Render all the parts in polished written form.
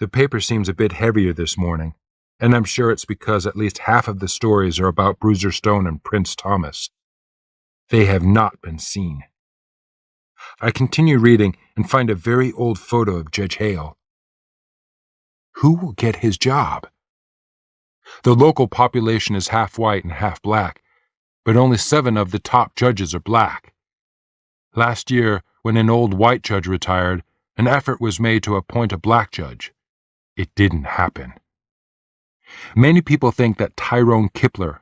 The paper seems a bit heavier this morning, and I'm sure it's because at least half of the stories are about Bruiser Stone and Prince Thomas. They have not been seen. I continue reading and find a very old photo of Judge Hale. Who will get his job? The local population is half white and half black, but only 7 of the top judges are black. Last year, when an old white judge retired, an effort was made to appoint a black judge. It didn't happen. Many people think that Tyrone Kipler,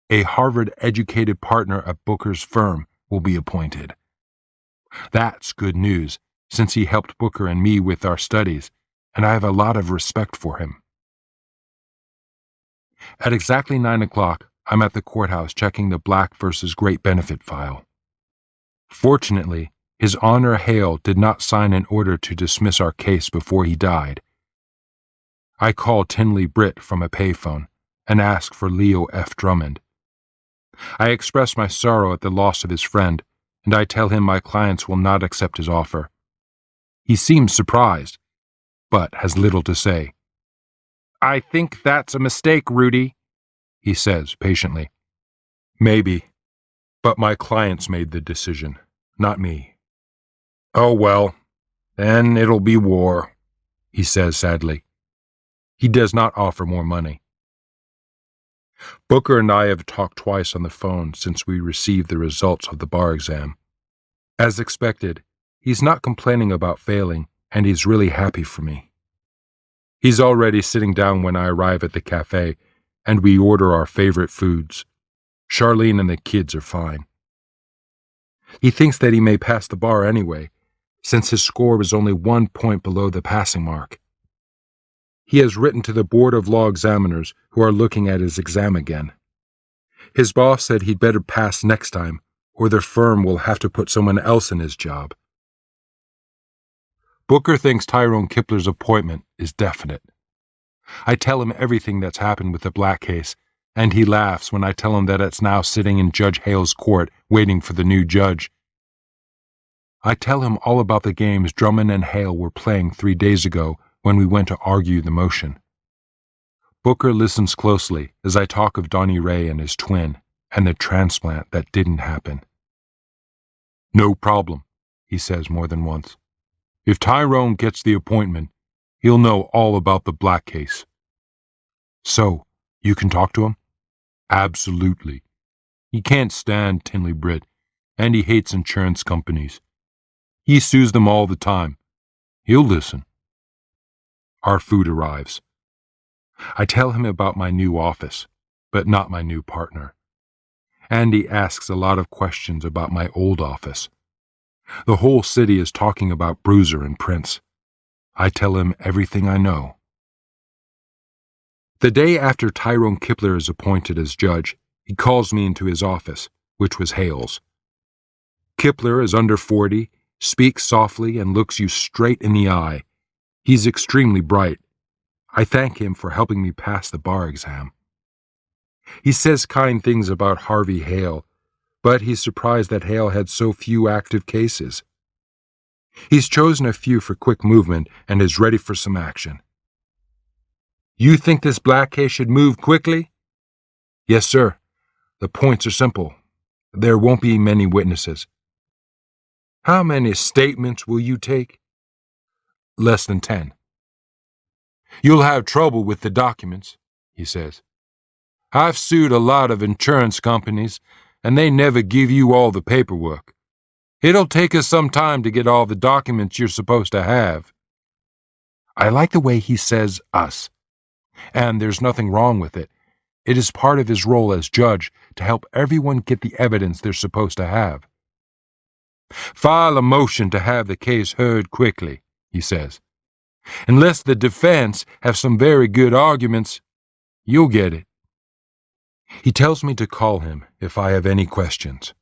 a Harvard-educated partner at Booker's firm, will be appointed. That's good news, since he helped Booker and me with our studies, and I have a lot of respect for him. At exactly 9 o'clock, I'm at the courthouse checking the Black versus Great Benefit file. Fortunately, His Honor Hale did not sign an order to dismiss our case before he died. I call Tinley Britt from a payphone and ask for Leo F. Drummond. I express my sorrow at the loss of his friend, and I tell him my clients will not accept his offer. He seems surprised, but has little to say. "I think that's a mistake, Rudy," he says patiently. "Maybe, but my clients made the decision, not me." "Oh well, then it'll be war," he says sadly. He does not offer more money. Booker and I have talked twice on the phone since we received the results of the bar exam. As expected, he's not complaining about failing, and he's really happy for me. He's already sitting down when I arrive at the cafe, and we order our favorite foods. Charlene and the kids are fine. He thinks that he may pass the bar anyway, since his score was only 1 point below the passing mark. He has written to the Board of Law Examiners, who are looking at his exam again. His boss said he'd better pass next time, or their firm will have to put someone else in his job. Booker thinks Tyrone Kipler's appointment is definite. I tell him everything that's happened with the Black case, and he laughs when I tell him that it's now sitting in Judge Hale's court waiting for the new judge. I tell him all about the games Drummond and Hale were playing 3 days ago when we went to argue the motion. Booker listens closely as I talk of Donnie Ray and his twin, and the transplant that didn't happen. "No problem," he says more than once. "If Tyrone gets the appointment, he'll know all about the Black case." "So, you can talk to him?" "Absolutely. He can't stand Tinley Britt, and he hates insurance companies. He sues them all the time. He'll listen." Our food arrives. I tell him about my new office, but not my new partner. Andy asks a lot of questions about my old office. The whole city is talking about Bruiser and Prince. I tell him everything I know. The day after Tyrone Kipler is appointed as judge, he calls me into his office, which was Hale's. Kipler is under 40, speaks softly, and looks you straight in the eye. He's extremely bright. I thank him for helping me pass the bar exam. He says kind things about Harvey Hale, but he's surprised that Hale had so few active cases. He's chosen a few for quick movement and is ready for some action. "You think this Black case should move quickly?" "Yes, sir. The points are simple. There won't be many witnesses." "How many statements will you take?" "Less than 10. "You'll have trouble with the documents," he says. "I've sued a lot of insurance companies, and they never give you all the paperwork. It'll take us some time to get all the documents you're supposed to have." I like the way he says "us," and there's nothing wrong with it. It is part of his role as judge to help everyone get the evidence they're supposed to have. "File a motion to have the case heard quickly," he says. "Unless the defense have some very good arguments, you'll get it." He tells me to call him if I have any questions.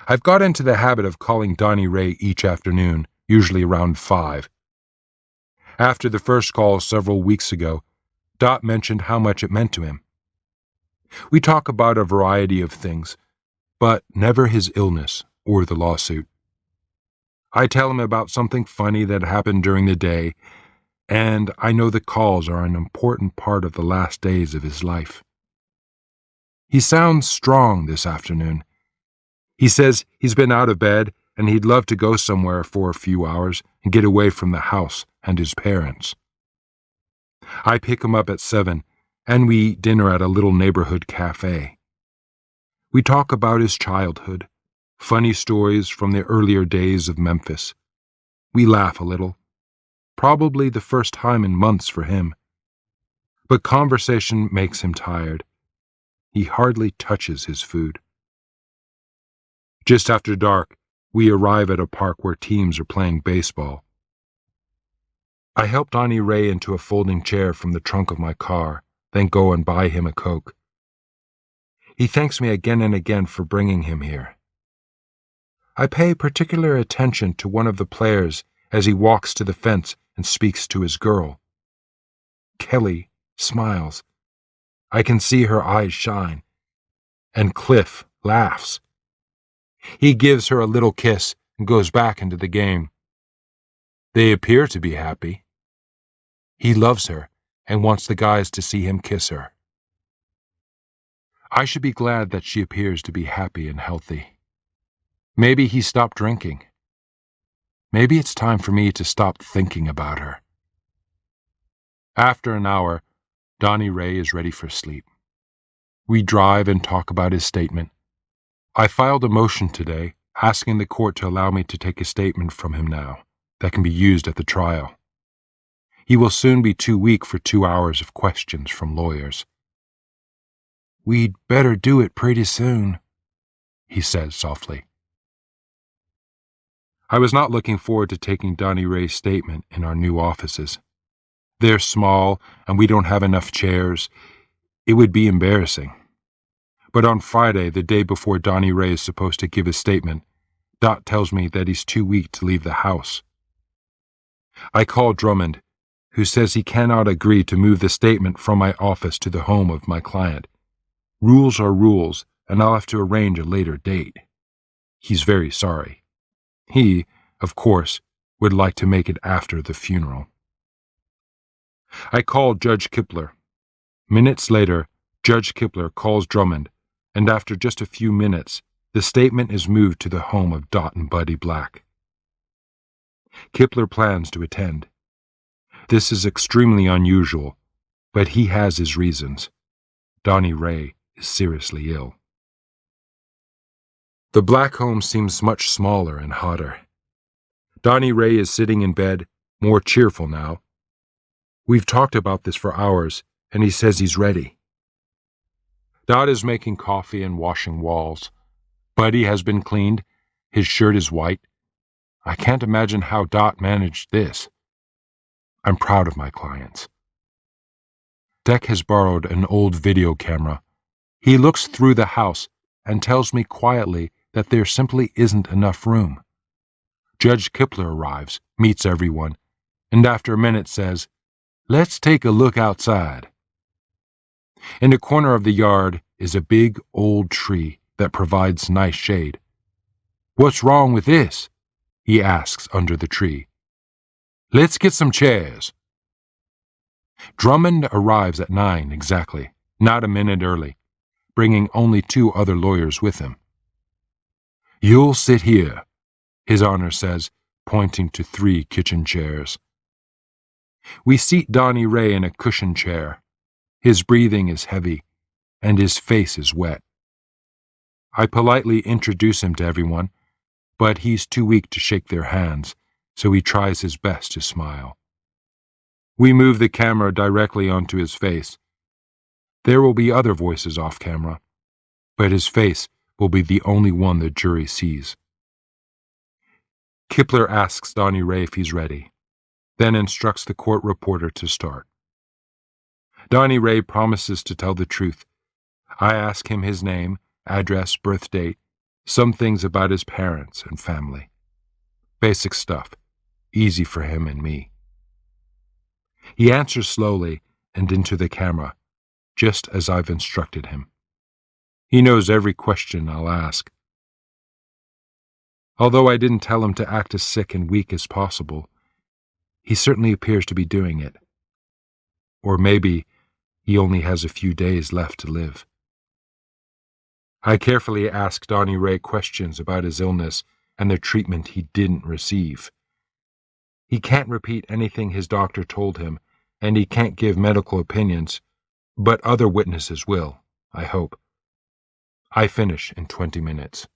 I've got into the habit of calling Donnie Ray each afternoon, usually around 5. After the first call several weeks ago, Dot mentioned how much it meant to him. We talk about a variety of things, but never his illness or the lawsuit. I tell him about something funny that happened during the day, and I know the calls are an important part of the last days of his life. He sounds strong this afternoon. He says he's been out of bed and he'd love to go somewhere for a few hours and get away from the house and his parents. I pick him up at 7, and we eat dinner at a little neighborhood cafe. We talk about his childhood, funny stories from the earlier days of Memphis. We laugh a little, probably the first time in months for him. But conversation makes him tired. He hardly touches his food. Just after dark, we arrive at a park where teams are playing baseball. I help Donnie Ray into a folding chair from the trunk of my car, then go and buy him a Coke. He thanks me again and again for bringing him here. I pay particular attention to one of the players as he walks to the fence and speaks to his girl. Kelly smiles. I can see her eyes shine. And Cliff laughs. He gives her a little kiss and goes back into the game. They appear to be happy. He loves her and wants the guys to see him kiss her. I should be glad that she appears to be happy and healthy. Maybe he stopped drinking. Maybe it's time for me to stop thinking about her. After an hour, Donnie Ray is ready for sleep. We drive and talk about his statement. I filed a motion today asking the court to allow me to take a statement from him now that can be used at the trial. He will soon be too weak for 2 hours of questions from lawyers. We'd better do it pretty soon, he says softly. I was not looking forward to taking Donnie Ray's statement in our new offices. They're small and we don't have enough chairs. It would be embarrassing. But on Friday, the day before Donnie Ray is supposed to give his statement, Dot tells me that he's too weak to leave the house. I call Drummond, who says he cannot agree to move the statement from my office to the home of my client. Rules are rules, and I'll have to arrange a later date. He's very sorry. He, of course, would like to make it after the funeral. I call Judge Kipler. Minutes later, Judge Kipler calls Drummond, and after just a few minutes, the statement is moved to the home of Dot and Buddy Black. Kipler plans to attend. This is extremely unusual, but he has his reasons. Donnie Ray is seriously ill. The Black home seems much smaller and hotter. Donnie Ray is sitting in bed, more cheerful now. We've talked about this for hours, and he says he's ready. Dot is making coffee and washing walls. Buddy has been cleaned. His shirt is white. I can't imagine how Dot managed this. I'm proud of my clients. Deck has borrowed an old video camera. He looks through the house and tells me quietly that there simply isn't enough room. Judge Kipler arrives, meets everyone, and after a minute says, "Let's take a look outside." In the corner of the yard is a big old tree that provides nice shade. "What's wrong with this?" he asks under the tree. "Let's get some chairs." Drummond arrives at 9 exactly, not a minute early, bringing only 2 other lawyers with him. "You'll sit here," His Honor says, pointing to 3 kitchen chairs. We seat Donnie Ray in a cushioned chair. His breathing is heavy, and his face is wet. I politely introduce him to everyone, but he's too weak to shake their hands, so he tries his best to smile. We move the camera directly onto his face. There will be other voices off camera, but his face will be the only one the jury sees. Kipler asks Donnie Ray if he's ready, then instructs the court reporter to start. Donnie Ray promises to tell the truth. I ask him his name, address, birth date, some things about his parents and family. Basic stuff, easy for him and me. He answers slowly and into the camera, just as I've instructed him. He knows every question I'll ask. Although I didn't tell him to act as sick and weak as possible, He certainly appears to be doing it. Or maybe he only has a few days left to live. I carefully asked Donnie Ray questions about his illness and the treatment he didn't receive. He can't repeat anything his doctor told him, and he can't give medical opinions, but other witnesses will, I hope. I finish in 20 minutes.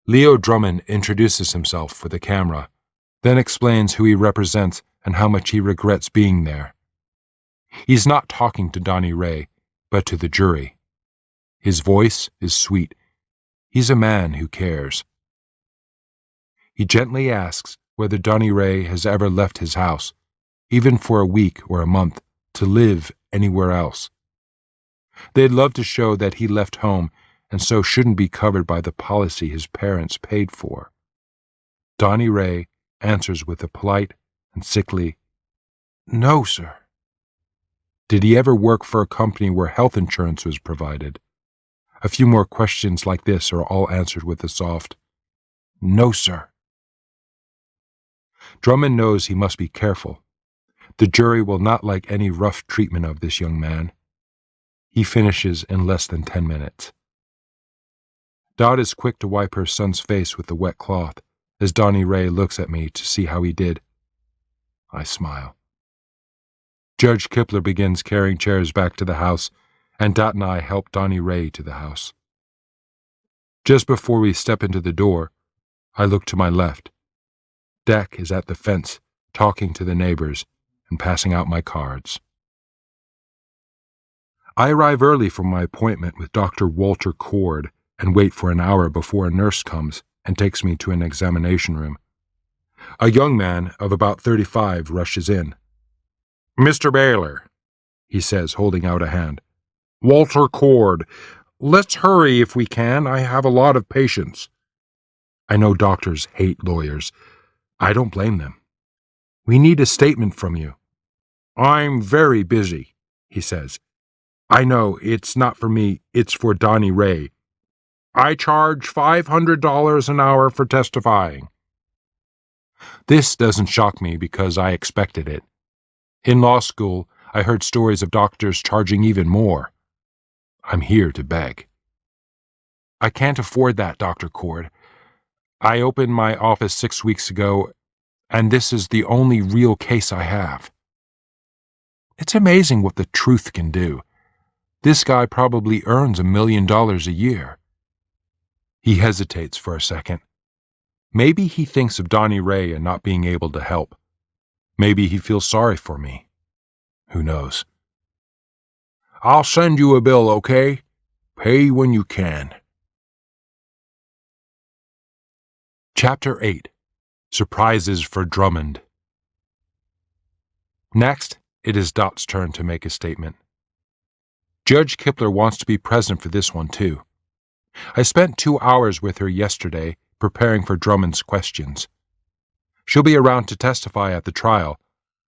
Leo Drummond introduces himself for the camera, then explains who he represents and how much he regrets being there. He's not talking to Donnie Ray, but to the jury. His voice is sweet. He's a man who cares. He gently asks whether Donnie Ray has ever left his house, even for a week or a month, to live anywhere else. They'd love to show that he left home and so shouldn't be covered by the policy his parents paid for. Donnie Ray answers with a polite and sickly, "No, sir." Did he ever work for a company where health insurance was provided? A few more questions like this are all answered with a soft, "No, sir." Drummond knows he must be careful. The jury will not like any rough treatment of this young man. He finishes in less than 10 minutes. Dot is quick to wipe her son's face with the wet cloth as Donnie Ray looks at me to see how he did. I smile. Judge Kipler begins carrying chairs back to the house, and Dot and I help Donnie Ray to the house. Just before we step into the door, I look to my left. Deck is at the fence, talking to the neighbors and passing out my cards. I arrive early for my appointment with Dr. Walter Cord and wait for an hour before a nurse comes and takes me to an examination room. A young man of about 35 rushes in. "Mr. Baylor," he says, holding out a hand. "Walter Cord. Let's hurry if we can. I have a lot of patients." I know doctors hate lawyers. I don't blame them. "We need a statement from you." "I'm very busy," he says. "I know, it's not for me, it's for Donnie Ray. I charge $500 an hour for testifying." This doesn't shock me because I expected it. In law school, I heard stories of doctors charging even more. I'm here to beg. "I can't afford that, Dr. Cord. I opened my office 6 weeks ago, and this is the only real case I have." It's amazing what the truth can do. This guy probably earns $1 million a year. He hesitates for a second. Maybe he thinks of Donnie Ray and not being able to help. Maybe he feels sorry for me. Who knows? "I'll send you a bill, okay? Pay when you can." Chapter 8. Surprises for Drummond. Next, it is Dot's turn to make a statement. Judge Kipler wants to be present for this one, too. I spent 2 hours with her yesterday preparing for Drummond's questions. She'll be around to testify at the trial,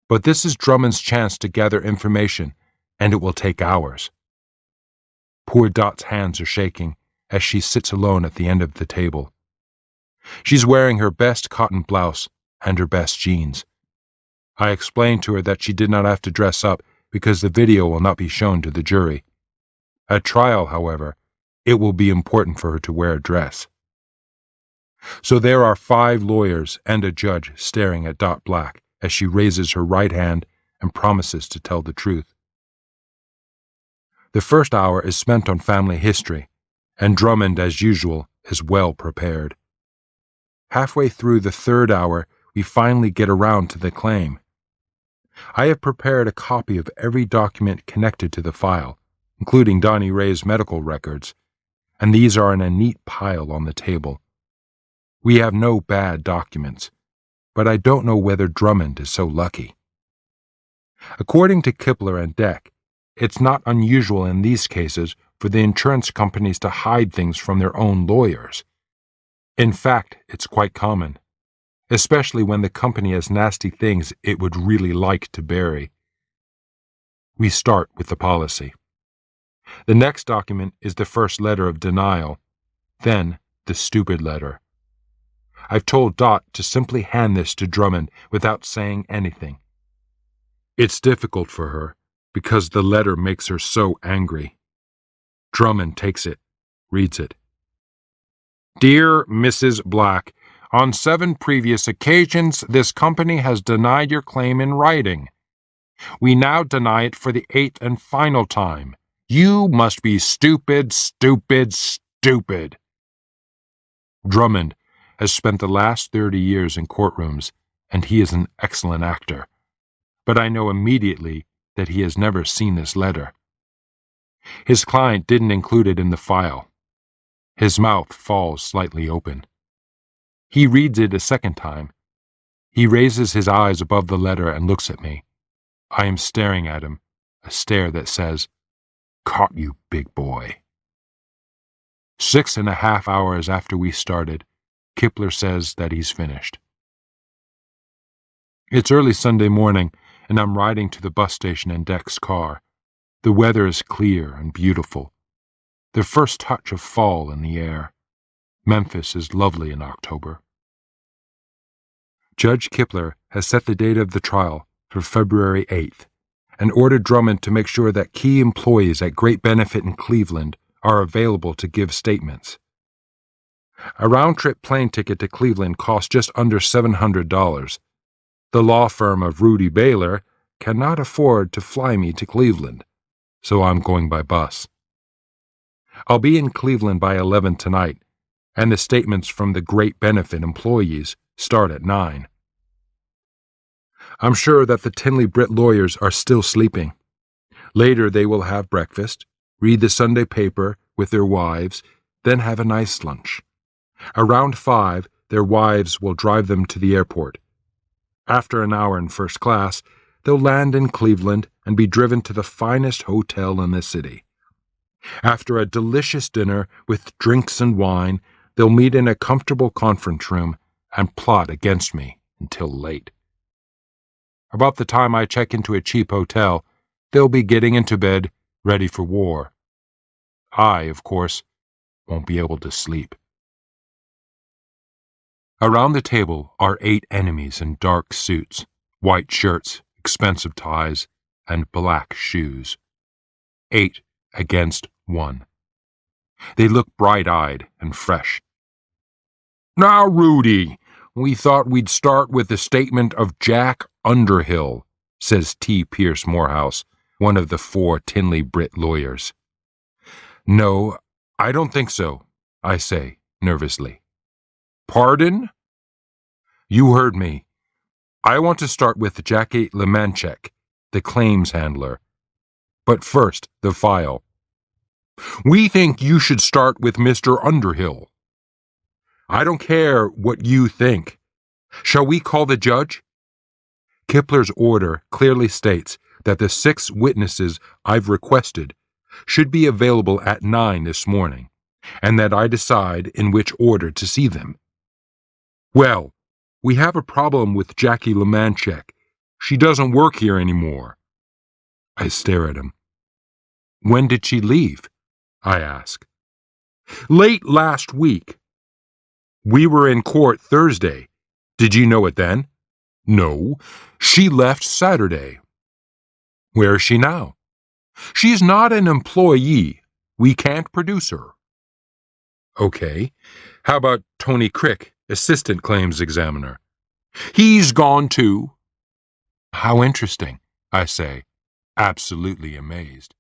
but this is Drummond's chance to gather information, and it will take hours. Poor Dot's hands are shaking as she sits alone at the end of the table. She's wearing her best cotton blouse and her best jeans. I explained to her that she did not have to dress up because the video will not be shown to the jury. At trial, however, it will be important for her to wear a dress. So there are 5 lawyers and a judge staring at Dot Black as she raises her right hand and promises to tell the truth. The first hour is spent on family history, and Drummond, as usual, is well prepared. Halfway through the 3rd hour, we finally get around to the claim. I have prepared a copy of every document connected to the file, including Donnie Ray's medical records, and these are in a neat pile on the table. We have no bad documents, but I don't know whether Drummond is so lucky. According to Kipler and Deck, it's not unusual in these cases for the insurance companies to hide things from their own lawyers. In fact, it's quite common, especially when the company has nasty things it would really like to bury. We start with the policy. The next document is the first letter of denial, then the stupid letter. I've told Dot to simply hand this to Drummond without saying anything. It's difficult for her, because the letter makes her so angry. Drummond takes it, reads it. Dear Mrs. Black, on 7 previous occasions, this company has denied your claim in writing. We now deny it for the 8th and final time. You must be stupid, stupid, stupid. Drummond has spent the last 30 years in courtrooms, and he is an excellent actor. But I know immediately that he has never seen this letter. His client didn't include it in the file. His mouth falls slightly open. He reads it a second time. He raises his eyes above the letter and looks at me. I am staring at him, a stare that says, "Caught you, big boy." 6.5 hours after we started, Kipler says that he's finished. It's early Sunday morning, and I'm riding to the bus station in Deck's car. The weather is clear and beautiful. The first touch of fall in the air. Memphis is lovely in October. Judge Kipler has set the date of the trial for February 8th and ordered Drummond to make sure that key employees at Great Benefit in Cleveland are available to give statements. A round-trip plane ticket to Cleveland costs just under $700. The law firm of Rudy Baylor cannot afford to fly me to Cleveland, so I'm going by bus. I'll be in Cleveland by 11 tonight, and the statements from the Great Benefit employees start at 9. I'm sure that the Tinley Britt lawyers are still sleeping. Later they will have breakfast, read the Sunday paper with their wives, then have a nice lunch. Around 5, their wives will drive them to the airport. After an hour in first class, they'll land in Cleveland and be driven to the finest hotel in the city. After a delicious dinner with drinks and wine, they'll meet in a comfortable conference room and plot against me until late. About the time I check into a cheap hotel, they'll be getting into bed, ready for war. I, of course, won't be able to sleep. Around the table are 8 enemies in dark suits, white shirts, expensive ties, and black shoes. 8 against 1. They look bright-eyed and fresh. Now, Rudy, we thought we'd start with the statement of Jack Underhill, says T. Pierce Morehouse, one of the 4 Tinley Britt lawyers. No, I don't think so, I say, nervously. Pardon? You heard me. I want to start with Jackie Lemanchek, the claims handler. But first, the file. We think you should start with Mr. Underhill. I don't care what you think. Shall we call the judge? Kipler's order clearly states that the 6 witnesses I've requested should be available at 9 this morning, and that I decide in which order to see them. Well, we have a problem with Jackie Lemanchek. She doesn't work here anymore. I stare at him. When did she leave? I ask. Late last week. We were in court Thursday. Did you know it then? No, she left Saturday. Where is she now? She's not an employee. We can't produce her. Okay. How about Tony Crick, assistant claims examiner? He's gone too. How interesting, I say, absolutely amazed.